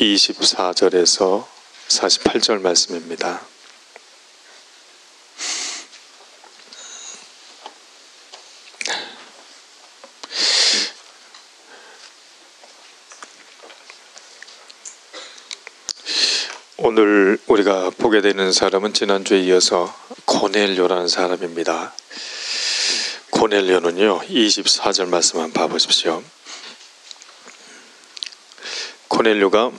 24절에서 48절 말씀입니다. 오늘 우리가 보게 되는 사람은 지난주에 이어서 고넬료라는 사람입니다. 고넬료는요, 24절 말씀 한번 봐보십시오. 고넬료가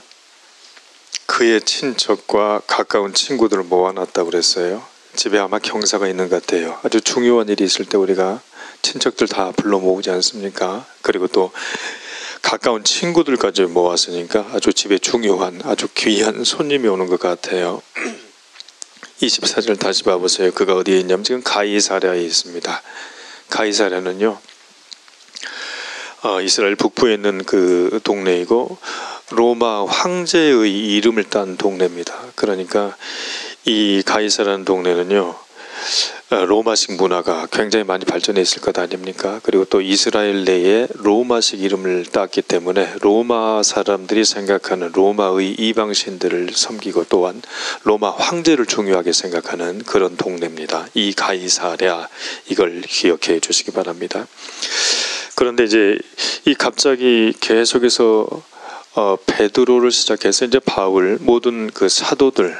그의 친척과 가까운 친구들을 모아놨다고 그랬어요. 집에 아마 경사가 있는 것 같아요. 아주 중요한 일이 있을 때 우리가 친척들 다 불러 모으지 않습니까? 그리고 또 가까운 친구들까지 모았으니까 아주 집에 중요한, 아주 귀한 손님이 오는 것 같아요. 24절 다시 봐보세요. 그가 어디에 있냐면 지금 가이사랴에 있습니다. 가이사랴는요, 이스라엘 북부에 있는 그 동네이고 로마 황제의 이름을 딴 동네입니다. 그러니까 이 가이사라는 동네는요, 로마식 문화가 굉장히 많이 발전해 있을 것 아닙니까? 그리고 또 이스라엘 내에 로마식 이름을 땄기 때문에 로마 사람들이 생각하는 로마의 이방신들을 섬기고 또한 로마 황제를 중요하게 생각하는 그런 동네입니다. 이 가이사랴, 이걸 기억해 주시기 바랍니다. 그런데 이제 이 갑자기 계속해서 베드로를 시작해서 이제 바울, 모든 그 사도들,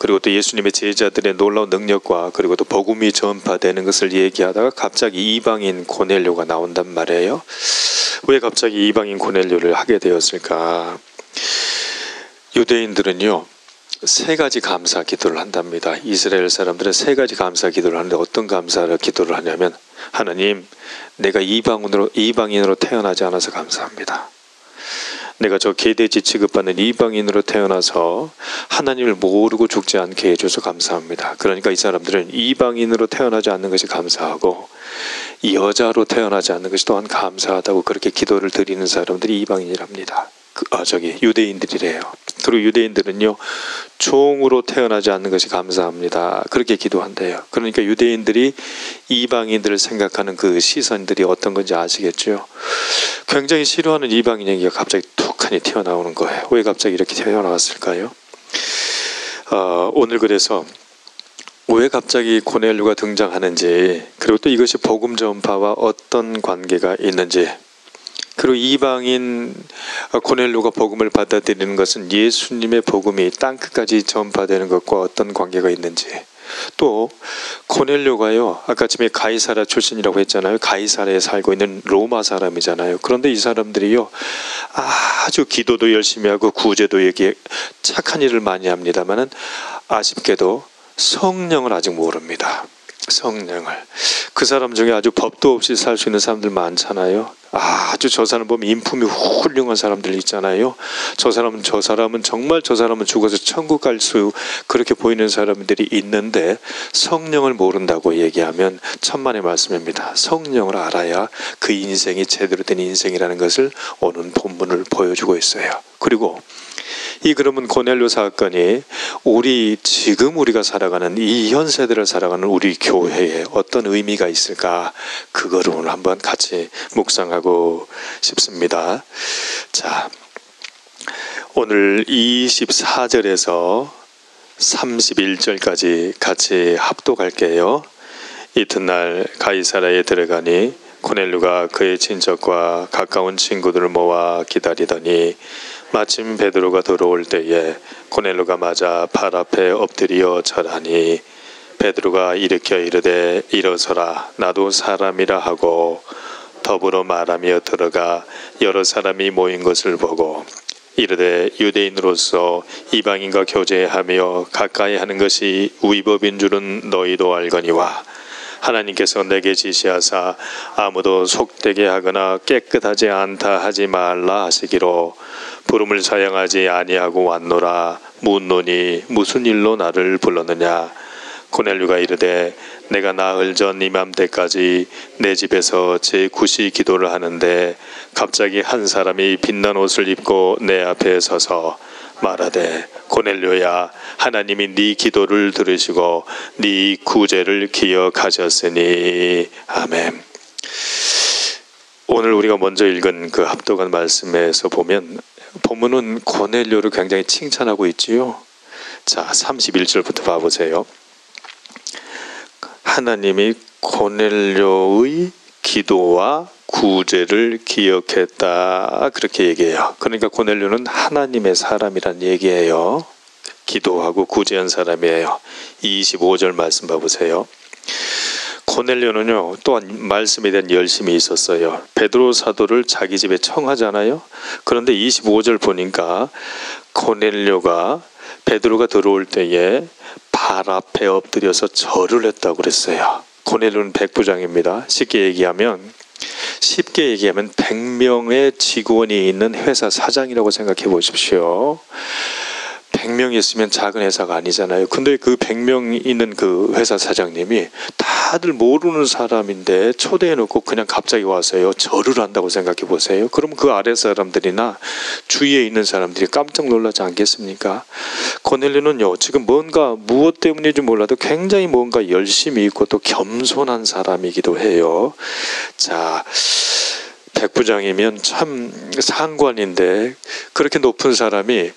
그리고 또 예수님의 제자들의 놀라운 능력과 그리고 또 복음이 전파되는 것을 얘기하다가 갑자기 이방인 고넬료가 나온단 말이에요. 왜 갑자기 이방인 고넬료를 하게 되었을까? 유대인들은요, 세 가지 감사 기도를 한답니다. 이스라엘 사람들은 세 가지 감사 기도를 하는데 어떤 감사 기도를 하냐면, 하나님, 내가 이방인으로 태어나지 않아서 감사합니다. 내가 저 계대지 취급받는 이방인으로 태어나서 하나님을 모르고 죽지 않게 해줘서 감사합니다. 그러니까 이 사람들은 이방인으로 태어나지 않는 것이 감사하고 여자로 태어나지 않는 것이 또한 감사하다고 그렇게 기도를 드리는 사람들이 이방인이랍니다. 유대인들이래요. 그리고 유대인들은요, 종으로 태어나지 않는 것이 감사합니다. 그렇게 기도한대요. 그러니까 유대인들이 이방인들을 생각하는 그 시선들이 어떤 건지 아시겠죠? 굉장히 싫어하는 이방인 얘기가 갑자기 툭하니 튀어나오는 거예요. 왜 갑자기 이렇게 튀어나왔을까요? 오늘 그래서 왜 갑자기 고넬료가 등장하는지, 그리고 또 이것이 복음 전파와 어떤 관계가 있는지, 그리고 이방인 고넬료가 복음을 받아들이는 것은 예수님의 복음이 땅끝까지 전파되는 것과 어떤 관계가 있는지, 또 고넬료가요, 아까 전에 가이사랴 출신이라고 했잖아요. 가이사랴에 살고 있는 로마 사람이잖아요. 그런데 이 사람들이요, 아주 기도도 열심히 하고 구제도 얘기 착한 일을 많이 합니다만은 아쉽게도 성령을 아직 모릅니다. 성령을. 그 사람 중에 아주 법도 없이 살 수 있는 사람들 많잖아요. 아주 저 사람 보면 인품이 훌륭한 사람들 있잖아요. 저 사람은 정말 저 사람은 죽어서 천국 갈 수, 그렇게 보이는 사람들이 있는데 성령을 모른다고 얘기하면 천만의 말씀입니다. 성령을 알아야 그 인생이 제대로 된 인생이라는 것을 오늘 본문을 보여주고 있어요. 그리고 그러면 고넬료 사건이 지금 우리가 살아가는 이 현 세대를 살아가는 우리 교회에 어떤 의미가 있을까? 그거를 오늘 한번 같이 묵상하고 싶습니다. 자, 오늘 24절에서 31절까지 같이 합독할게요. 이튿날 가이사랴에 들어가니 고넬료가 그의 친척과 가까운 친구들을 모아 기다리더니 마침 베드로가 들어올 때에 고넬료가 맞아 발 앞에 엎드려 절하니 베드로가 일으켜 이르되 일어서라, 나도 사람이라 하고 더불어 말하며 들어가 여러 사람이 모인 것을 보고 이르되 유대인으로서 이방인과 교제하며 가까이 하는 것이 위법인 줄은 너희도 알거니와 하나님께서 내게 지시하사 아무도 속되게 하거나 깨끗하지 않다 하지 말라 하시기로 부름을 사양하지 아니하고 왔노라. 묻노니 무슨 일로 나를 불렀느냐? 고넬료가 이르되 내가 나흘 전 이맘때까지 내 집에서 제9시 기도를 하는데 갑자기 한 사람이 빛난 옷을 입고 내 앞에 서서 말하되 고넬료야, 하나님이 네 기도를 들으시고 네 구제를 기억하셨으니. 아멘. 오늘 우리가 먼저 읽은 그 합독한 말씀에서 보면 본문은 고넬료를 굉장히 칭찬하고 있지요. 자, 31절부터 봐보세요. 하나님이 고넬료의 기도와 구제를 기억했다, 그렇게 얘기해요. 그러니까 고넬료는 하나님의 사람이란 얘기예요. 기도하고 구제한 사람이에요. 25절 말씀 봐보세요. 고넬료는요, 또한 말씀에 대한 열심이 있었어요. 베드로 사도를 자기 집에 청하잖아요. 그런데 25절 보니까 고넬료가 베드로가 들어올 때에 발 앞에 엎드려서 절을 했다고 그랬어요. 고넬료는 백부장입니다. 쉽게 얘기하면 100명의 직원이 있는 회사 사장이라고 생각해 보십시오. 100명이 있으면 작은 회사가 아니잖아요. 근데 그 100명 있는 그 회사 사장님이 다들 모르는 사람인데 초대해놓고 그냥 갑자기 와서요, 절을 한다고 생각해 보세요. 그럼 그 아래 사람들이나 주위에 있는 사람들이 깜짝 놀라지 않겠습니까? 고넬료는요, 지금 뭔가 무엇 때문인지 몰라도 굉장히 뭔가 열심히 있고 또 겸손한 사람이기도 해요. 자, 백부장이면 참 상관인데 그렇게 높은 사람이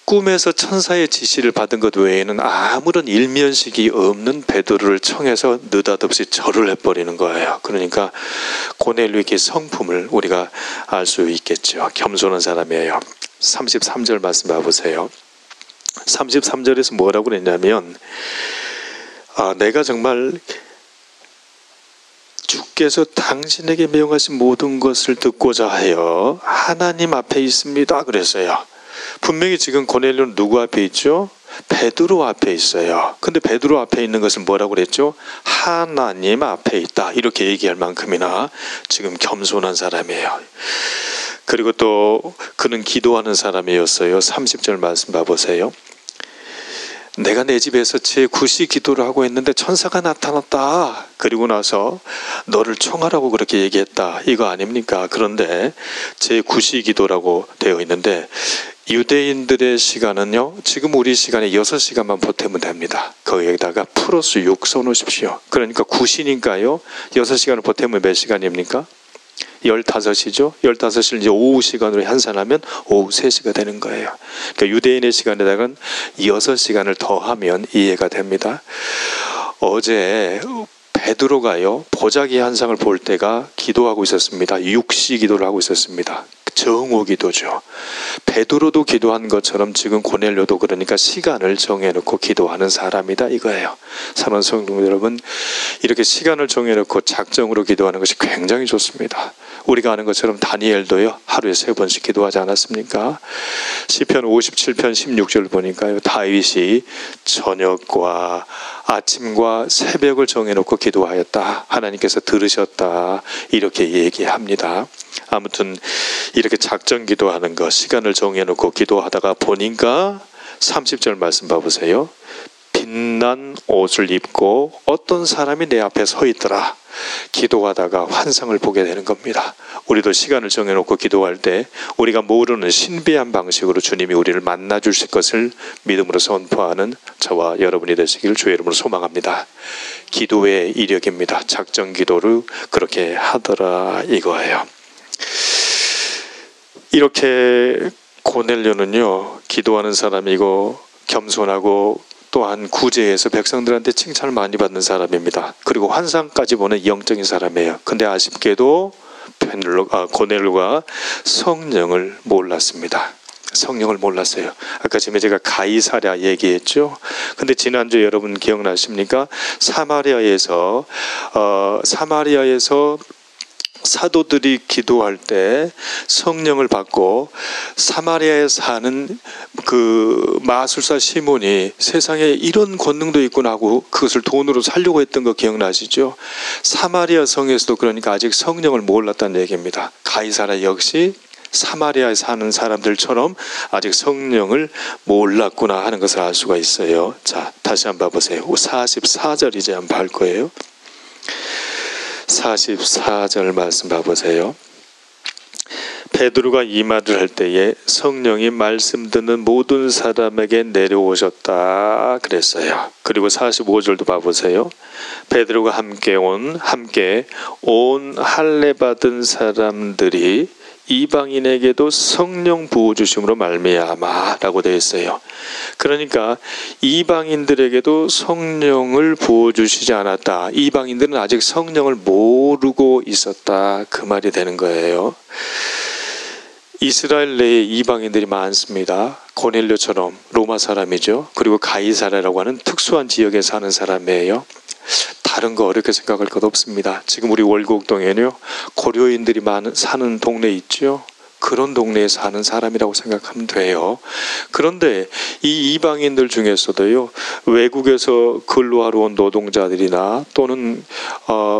꿈에서 천사의 지시를 받은 것 외에는 아무런 일면식이 없는 베드로를 청해서 느닷없이 절을 해버리는 거예요. 그러니까 고넬료의 성품을 우리가 알 수 있겠죠. 겸손한 사람이에요. 33절 말씀 봐보세요. 33절에서 뭐라고 그랬냐면, 내가 정말 주께서 당신에게 명하신 모든 것을 듣고자 하여 하나님 앞에 있습니다, 그랬어요. 분명히 지금 고넬료는 누구 앞에 있죠? 베드로 앞에 있어요. 근데 베드로 앞에 있는 것을 뭐라고 그랬죠? 하나님 앞에 있다, 이렇게 얘기할 만큼이나 지금 겸손한 사람이에요. 그리고 또 그는 기도하는 사람이었어요. 30절 말씀 봐보세요. 내가 내 집에서 제9시 기도를 하고 있는데 천사가 나타났다. 그리고 나서 너를 청하라고 그렇게 얘기했다, 이거 아닙니까? 그런데 제9시 기도라고 되어 있는데 유대인들의 시간은요, 지금 우리 시간에 6시간만 보태면 됩니다. 거기에다가 플러스 6 써놓으십시오. 그러니까 9시니까요 6시간을 보태면 몇 시간입니까? 15시죠. 15시를 이제 오후 시간으로 환산하면 오후 3시가 되는 거예요. 그러니까 유대인의 시간에다가는 6시간을 더하면 이해가 됩니다. 어제 베드로가요, 보자기 환상을 볼 때가 기도하고 있었습니다. 육시 기도를 하고 있었습니다. 정오 기도죠. 베드로도 기도한 것처럼 지금 고넬료도 그러니까 시간을 정해놓고 기도하는 사람이다, 이거예요. 사랑하는 성도 여러분, 이렇게 시간을 정해놓고 작정으로 기도하는 것이 굉장히 좋습니다. 우리가 아는 것처럼 다니엘도요, 하루에 3번씩 기도하지 않았습니까? 시편 57편 16절 보니까요, 다윗이 저녁과 아침과 새벽을 정해놓고 기도하였다, 하나님께서 들으셨다, 이렇게 얘기합니다. 아무튼 이렇게 작정 기도하는 것, 시간을 정해놓고 기도하다가 보니까 30절 말씀 봐보세요. 빛난 옷을 입고 어떤 사람이 내 앞에 서 있더라. 기도하다가 환상을 보게 되는 겁니다. 우리도 시간을 정해놓고 기도할 때 우리가 모르는 신비한 방식으로 주님이 우리를 만나 주실 것을 믿음으로 선포하는 저와 여러분이 되시길 주의 이름으로 소망합니다. 기도의 이력입니다. 작정 기도를 그렇게 하더라, 이거예요. 이렇게 고넬료는요, 기도하는 사람이고 겸손하고 또한 구제해서 백성들한테 칭찬을 많이 받는 사람입니다. 그리고 환상까지 보는 영적인 사람이에요. 근데 아쉽게도 고넬료가 성령을 몰랐습니다. 성령을 몰랐어요. 아까 지금 제가 가이사랴 얘기했죠. 근데 지난주 여러분 기억나십니까? 사마리아에서 사도들이 기도할 때 성령을 받고 사마리아에 사는 그 마술사 시몬이 세상에 이런 권능도 있구나 하고 그것을 돈으로 살려고 했던 거 기억나시죠? 사마리아 성에서도 그러니까 아직 성령을 몰랐다는 얘기입니다. 가이사랴 역시 사마리아에 사는 사람들처럼 아직 성령을 몰랐구나 하는 것을 알 수가 있어요. 자, 다시 한번 봐보세요. 44절 이제 한번 볼 거예요. 44절 말씀 봐보세요. 베드로가 이 말을 할 때에 성령이 말씀 듣는 모든 사람에게 내려오셨다 그랬어요. 그리고 45절도 봐보세요. 베드로가 함께 온 할례 받은 사람들이 이방인에게도 성령 부어 주심으로 말미암아라고 되어 있어요. 그러니까 이방인들에게도 성령을 부어 주시지 않았다. 이방인들은 아직 성령을 모르고 있었다. 그 말이 되는 거예요. 이스라엘 내에 이방인들이 많습니다. 고넬료처럼 로마 사람이죠. 그리고 가이사랴라고 하는 특수한 지역에 사는 사람이에요. 다른 거 어렵게 생각할 것 없습니다. 지금 우리 월곡동에는요, 고려인들이 사는 동네 있죠. 그런 동네에 사는 사람이라고 생각하면 돼요. 그런데 이 이방인들 중에서도요, 외국에서 근로하러 온 노동자들이나 또는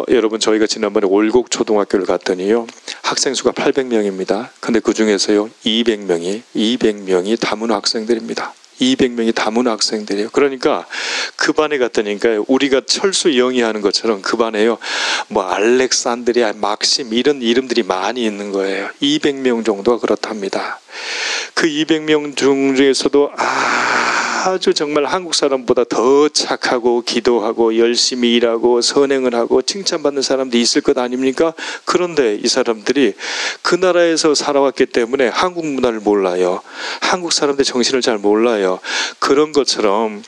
여러분 저희가 지난번에 월곡초등학교를 갔더니요, 학생 수가 800명입니다. 근데 그 중에서요 200명이 다문화 학생들입니다. 200명이 다문화 학생들이에요. 그러니까 그 반에 갔다니까요, 우리가 철수 영위하는 것처럼 그 반에요, 뭐 알렉산드리아, 막심 이런 이름들이 많이 있는 거예요. 200명 정도가 그렇답니다. 그 200명 중에서도 아주 정말 한국 사람보다 더 착하고 기도하고 열심히 일하고 선행을 하고 칭찬받는 사람도 있을 것 아닙니까? 그런데 이 사람들이 그 나라에서 살아왔기 때문에 한국 문화를 몰라요. 한국 사람들 정신을 잘 몰라요. 그런 것처럼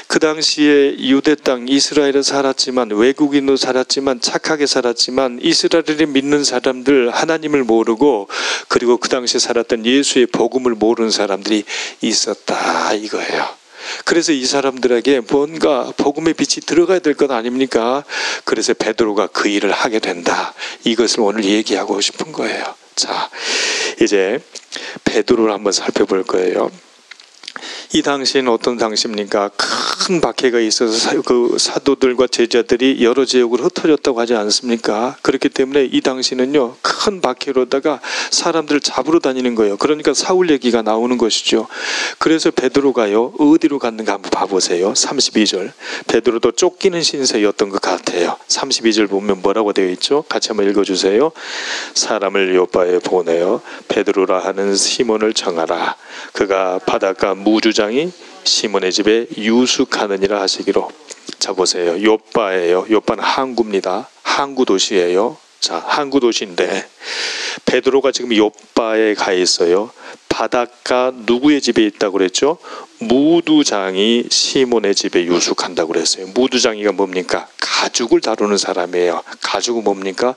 그 당시에 유대 땅 이스라엘에 살았지만, 외국인으로 살았지만, 착하게 살았지만 이스라엘을 믿는 사람들, 하나님을 모르고, 그리고 그 당시에 살았던 예수의 복음을 모르는 사람들이 있었다 이거예요. 그래서 이 사람들에게 뭔가 복음의 빛이 들어가야 될 것 아닙니까? 그래서 베드로가 그 일을 하게 된다. 이것을 오늘 얘기하고 싶은 거예요. 자, 이제 베드로를 한번 살펴볼 거예요. 이 당시에는 어떤 당시입니까? 큰 박해가 있어서 그 사도들과 제자들이 여러 지역으로 흩어졌다고 하지 않습니까? 그렇기 때문에 이 당시는요, 큰 박해로다가 사람들을 잡으러 다니는 거예요. 그러니까 사울 얘기가 나오는 것이죠. 그래서 베드로가요, 어디로 갔는가 한번 봐보세요. 32절. 베드로도 쫓기는 신세였던 것 같아요. 32절 보면 뭐라고 되어 있죠? 같이 한번 읽어주세요. 사람을 요바에 보내어 베드로라 하는 시몬을 청하라. 그가 바닷가 무주장이 시몬의 집에 유숙하느니라 하시기로. 자, 보세요. 요바예요. 요바는 항구입니다. 항구 도시예요. 자, 항구 도시인데 베드로가 지금 요바에 가 있어요. 바닷가 누구의 집에 있다고 그랬죠? 무두장이 시몬의 집에 유숙한다고 그랬어요. 무두장이가 뭡니까? 가죽을 다루는 사람이에요. 가죽은 뭡니까?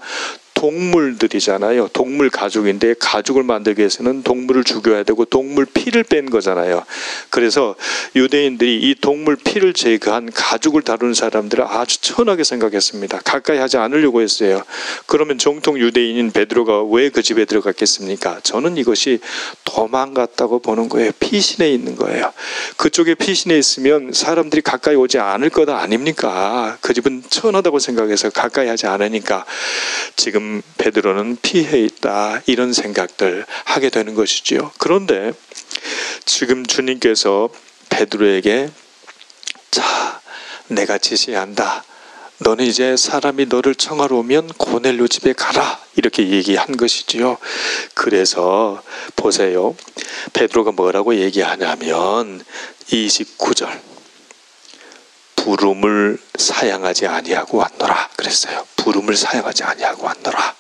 동물들이잖아요. 동물 가죽인데, 가죽을 만들기 위해서는 동물을 죽여야 되고 동물 피를 뺀 거잖아요. 그래서 유대인들이 이 동물 피를 제거한 가죽을 다루는 사람들을 아주 천하게 생각했습니다. 가까이 하지 않으려고 했어요. 그러면 정통 유대인인 베드로가 왜 그 집에 들어갔겠습니까? 저는 이것이 도망갔다고 보는 거예요. 피신해 있는 거예요. 그쪽에 피신해 있으면 사람들이 가까이 오지 않을 것 아닙니까? 그 집은 천하다고 생각해서 가까이 하지 않으니까 지금 베드로는 피해 있다, 이런 생각들 하게 되는 것이지요. 그런데 지금 주님께서 베드로에게, 자, 내가 지시한다. 너는 이제 사람이 너를 청하러 오면 고넬료 집에 가라, 이렇게 얘기한 것이지요. 그래서 보세요. 베드로가 뭐라고 얘기하냐면 29절. 부름을 사양하지 아니하고 왔노라 그랬어요. 부름을 사양하지 아니하고 왔노라.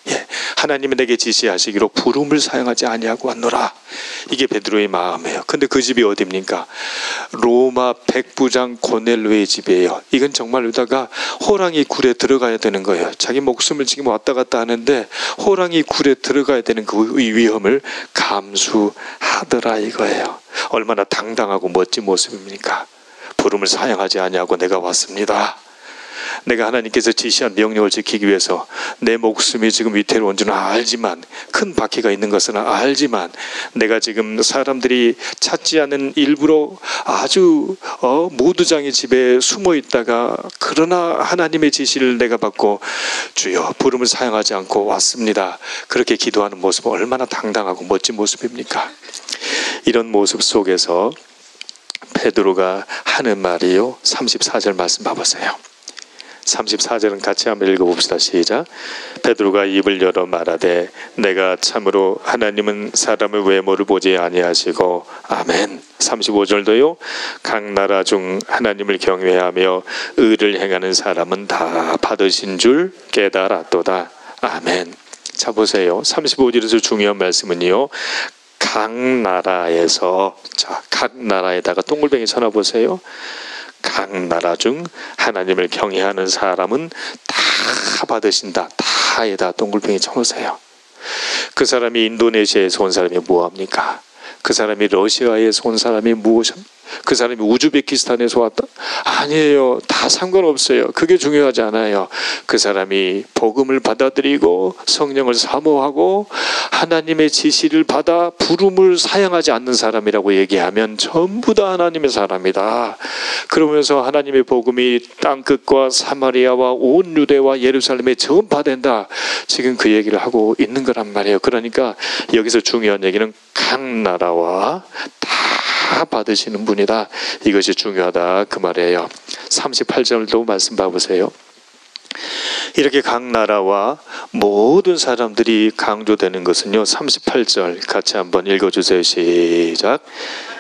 예, 하나님이 내게 지시하시기로 부름을 사양하지 아니하고 왔노라. 이게 베드로의 마음이에요. 근데 그 집이 어디입니까? 로마 백부장 고넬료의 집이에요. 이건 정말 여기다가 호랑이 굴에 들어가야 되는 거예요. 자기 목숨을 지금 왔다 갔다 하는데 호랑이 굴에 들어가야 되는 그 위험을 감수하더라 이거예요. 얼마나 당당하고 멋진 모습입니까? 부름을 사양하지 아니하고 내가 왔습니다. 내가 하나님께서 지시한 명령을 지키기 위해서 내 목숨이 지금 위태로운 줄은 알지만, 큰 박해가 있는 것은 알지만, 내가 지금 사람들이 찾지 않은 일부러 아주 무두장의 집에 숨어 있다가, 그러나 하나님의 지시를 내가 받고 주여 부름을 사양하지 않고 왔습니다. 그렇게 기도하는 모습은 얼마나 당당하고 멋진 모습입니까? 이런 모습 속에서 베드로가 하는 말이요, 34절 말씀 봐보세요. 34절은 같이 한번 읽어봅시다. 시작. 베드로가 입을 열어 말하되 내가 참으로 하나님은 사람의 외모를 보지 아니하시고 아멘. 35절도요. 각 나라 중 하나님을 경외하며 의를 행하는 사람은 다 받으신 줄 깨달았도다. 아멘. 자 보세요. 35절에서 중요한 말씀은요. 각 나라에서, 자, 각 나라에다가 동글뱅이 쳐놔보세요. 각 나라 중 하나님을 경외하는 사람은 다 받으신다. 다에다 동글뱅이 쳐놓으세요. 그 사람이 인도네시아에서 온 사람이 뭐합니까? 그 사람이 러시아에서 온 사람이 무엇입니까? 그 사람이 우즈베키스탄에서 왔다? 아니에요. 다 상관없어요. 그게 중요하지 않아요. 그 사람이 복음을 받아들이고 성령을 사모하고 하나님의 지시를 받아 부름을 사양하지 않는 사람이라고 얘기하면 전부 다 하나님의 사람이다. 그러면서 하나님의 복음이 땅끝과 사마리아와 온 유대와 예루살렘에 전파된다. 지금 그 얘기를 하고 있는 거란 말이에요. 그러니까 여기서 중요한 얘기는 각 나라와 다 받으시는 분이다. 이것이 중요하다 그 말이에요. 38절도 말씀 봐보세요. 이렇게 각 나라와 모든 사람들이 강조되는 것은요. 38절 같이 한번 읽어주세요. 시작.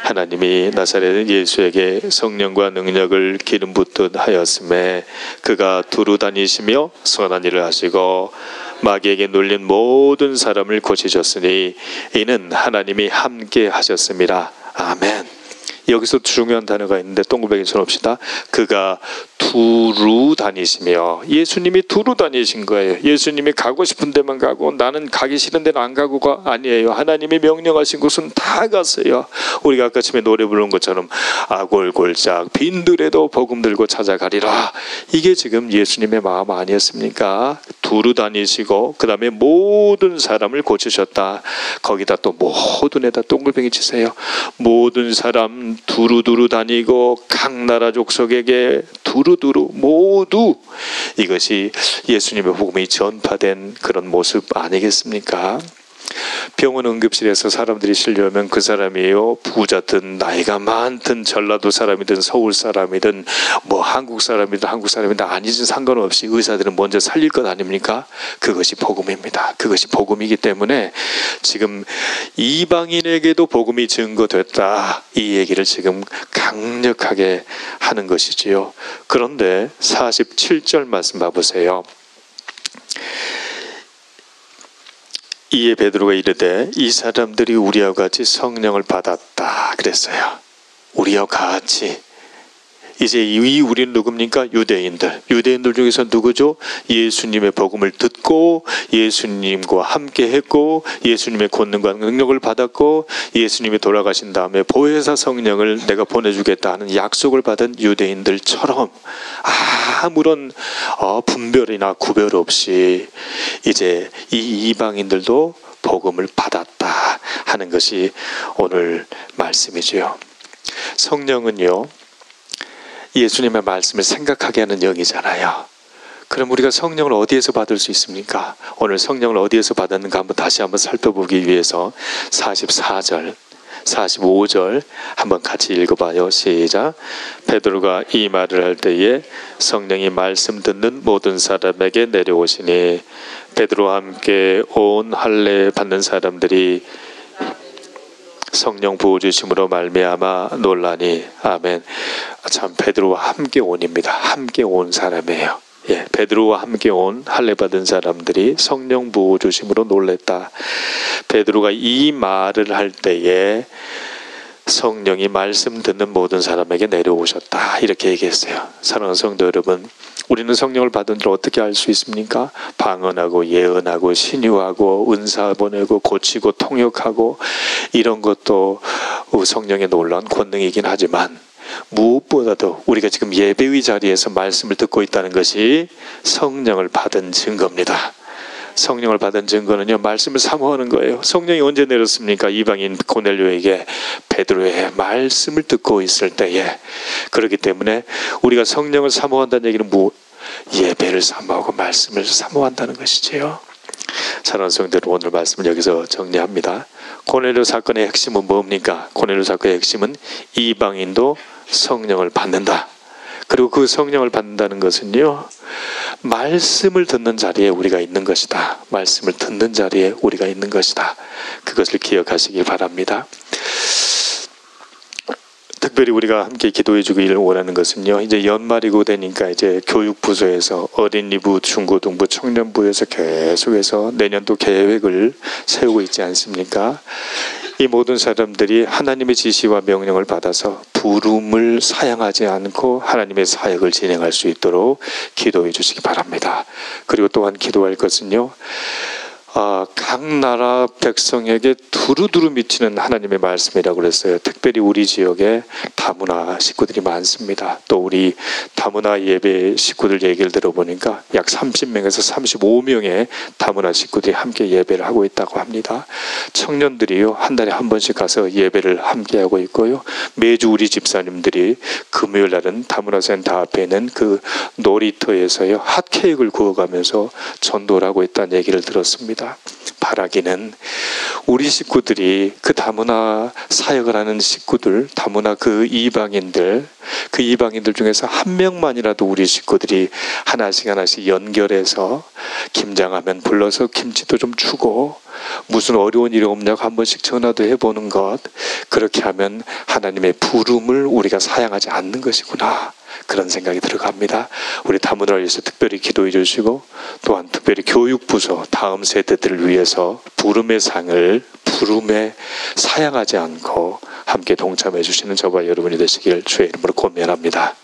하나님이 나사렛 예수에게 성령과 능력을 기름 붓듯 하였음에 그가 두루 다니시며 선한 일을 하시고 마귀에게 눌린 모든 사람을 고치셨으니 이는 하나님이 함께 하셨습니다. 아멘. 여기서 중요한 단어가 있는데 동글뱅이 쳐놓읍시다. 그가 두루 다니시며, 예수님이 두루 다니신 거예요. 예수님이 가고 싶은 데만 가고 나는 가기 싫은 데는 안 가고가 아니에요. 하나님이 명령하신 곳은 다 갔어요. 우리가 아까 처음에 노래 부른 것처럼 아골골짝 빈들에도 복음 들고 찾아가리라. 이게 지금 예수님의 마음 아니었습니까? 두루 다니시고 그 다음에 모든 사람을 고치셨다. 거기다 또 모든에다 동글뱅이 치세요. 모든 사람 두루두루 다니고 각 나라 족속에게 두루두루 모두, 이것이 예수님의 복음이 전파된 그런 모습 아니겠습니까? 병원 응급실에서 사람들이 실려오면 그 사람이요, 부자든 나이가 많든 전라도 사람이든 서울 사람이든 뭐 한국 사람이든 아니든 상관없이 의사들은 먼저 살릴 것 아닙니까? 그것이 복음입니다. 그것이 복음이기 때문에 지금 이방인에게도 복음이 증거됐다, 이 얘기를 지금 강력하게 하는 것이지요. 그런데 47절 말씀 봐보세요. 이에 베드로가 이르되 이 사람들이 우리와 같이 성령을 받았다 그랬어요. 우리와 같이. 이제 이 우리는 누굽니까? 유대인들. 유대인들 중에서 누구죠? 예수님의 복음을 듣고 예수님과 함께 했고 예수님의 권능과 능력을 받았고 예수님이 돌아가신 다음에 보혜사 성령을 내가 보내주겠다 하는 약속을 받은 유대인들처럼 아무런 분별이나 구별 없이 이제 이 이방인들도 복음을 받았다 하는 것이 오늘 말씀이지요. 성령은요, 예수님의 말씀을 생각하게 하는 영이잖아요. 그럼 우리가 성령을 어디에서 받을 수 있습니까? 오늘 성령을 어디에서 받았는가 다시 한번 살펴보기 위해서 44절, 45절 한번 같이 읽어봐요. 시작. 베드로가 이 말을 할 때에 성령이 말씀 듣는 모든 사람에게 내려오시니 베드로와 함께 온 할례 받는 사람들이 성령 부어주심으로 말미암아 놀라니. 아멘. 참, 베드로와 함께 온입니다. 함께 온 사람이에요. 예, 베드로와 함께 온 할례 받은 사람들이 성령 부어주심으로 놀랬다. 베드로가 이 말을 할 때에 성령이 말씀 듣는 모든 사람에게 내려오셨다, 이렇게 얘기했어요. 사랑하는 성도 여러분, 우리는 성령을 받은 줄 어떻게 알 수 있습니까? 방언하고 예언하고 신유하고 은사 보내고 고치고 통역하고 이런 것도 성령의 놀라운 권능이긴 하지만 무엇보다도 우리가 지금 예배의 자리에서 말씀을 듣고 있다는 것이 성령을 받은 증거입니다. 성령을 받은 증거는요, 말씀을 사모하는 거예요. 성령이 언제 내렸습니까? 이방인 고넬료에게 베드로의 말씀을 듣고 있을 때에. 그렇기 때문에 우리가 성령을 사모한다는 얘기는 예배를 사모하고 말씀을 사모한다는 것이지요. 사랑하는 성도들, 오늘 말씀을 여기서 정리합니다. 고넬료 사건의 핵심은 뭡니까? 고넬료 사건의 핵심은 이방인도 성령을 받는다. 그리고 그 성령을 받는다는 것은요, 말씀을 듣는 자리에 우리가 있는 것이다. 말씀을 듣는 자리에 우리가 있는 것이다. 그것을 기억하시기 바랍니다. 특별히 우리가 함께 기도해 주기를 원하는 것은요, 이제 연말이고 되니까 이제 교육부서에서 어린이부, 중고등부, 청년부에서 계속해서 내년도 계획을 세우고 있지 않습니까? 이 모든 사람들이 하나님의 지시와 명령을 받아서 부름을 사양하지 않고 하나님의 사역을 진행할 수 있도록 기도해 주시기 바랍니다. 그리고 또한 기도할 것은요, 각 나라 백성에게 두루두루 미치는 하나님의 말씀이라고 그랬어요. 특별히 우리 지역에 다문화 식구들이 많습니다. 또 우리 다문화 예배 식구들 얘기를 들어보니까 약 30명에서 35명의 다문화 식구들이 함께 예배를 하고 있다고 합니다. 청년들이요, 한 달에 한 번씩 가서 예배를 함께 하고 있고요, 매주 우리 집사님들이 금요일 날은 다문화 센터 앞에 있는 그 놀이터에서요 핫케이크를 구워가면서 전도를 하고 있다는 얘기를 들었습니다. 바라기는 우리 식구들이 그 다문화 사역을 하는 식구들, 다문화 그 이방인들 중에서 한 명만이라도 우리 식구들이 하나씩 연결해서 김장하면 불러서 김치도 좀 주고 무슨 어려운 일이 없냐고 한 번씩 전화도 해보는 것, 그렇게 하면 하나님의 부름을 우리가 사양하지 않는 것이구나, 그런 생각이 들어갑니다. 우리 다문화를 위해서 특별히 기도해 주시고, 또한 특별히 교육부서 다음 세대들을 위해서 부름의 상을 부름에 사양하지 않고 함께 동참해 주시는 저와 여러분이 되시길 주의 이름으로 권면합니다.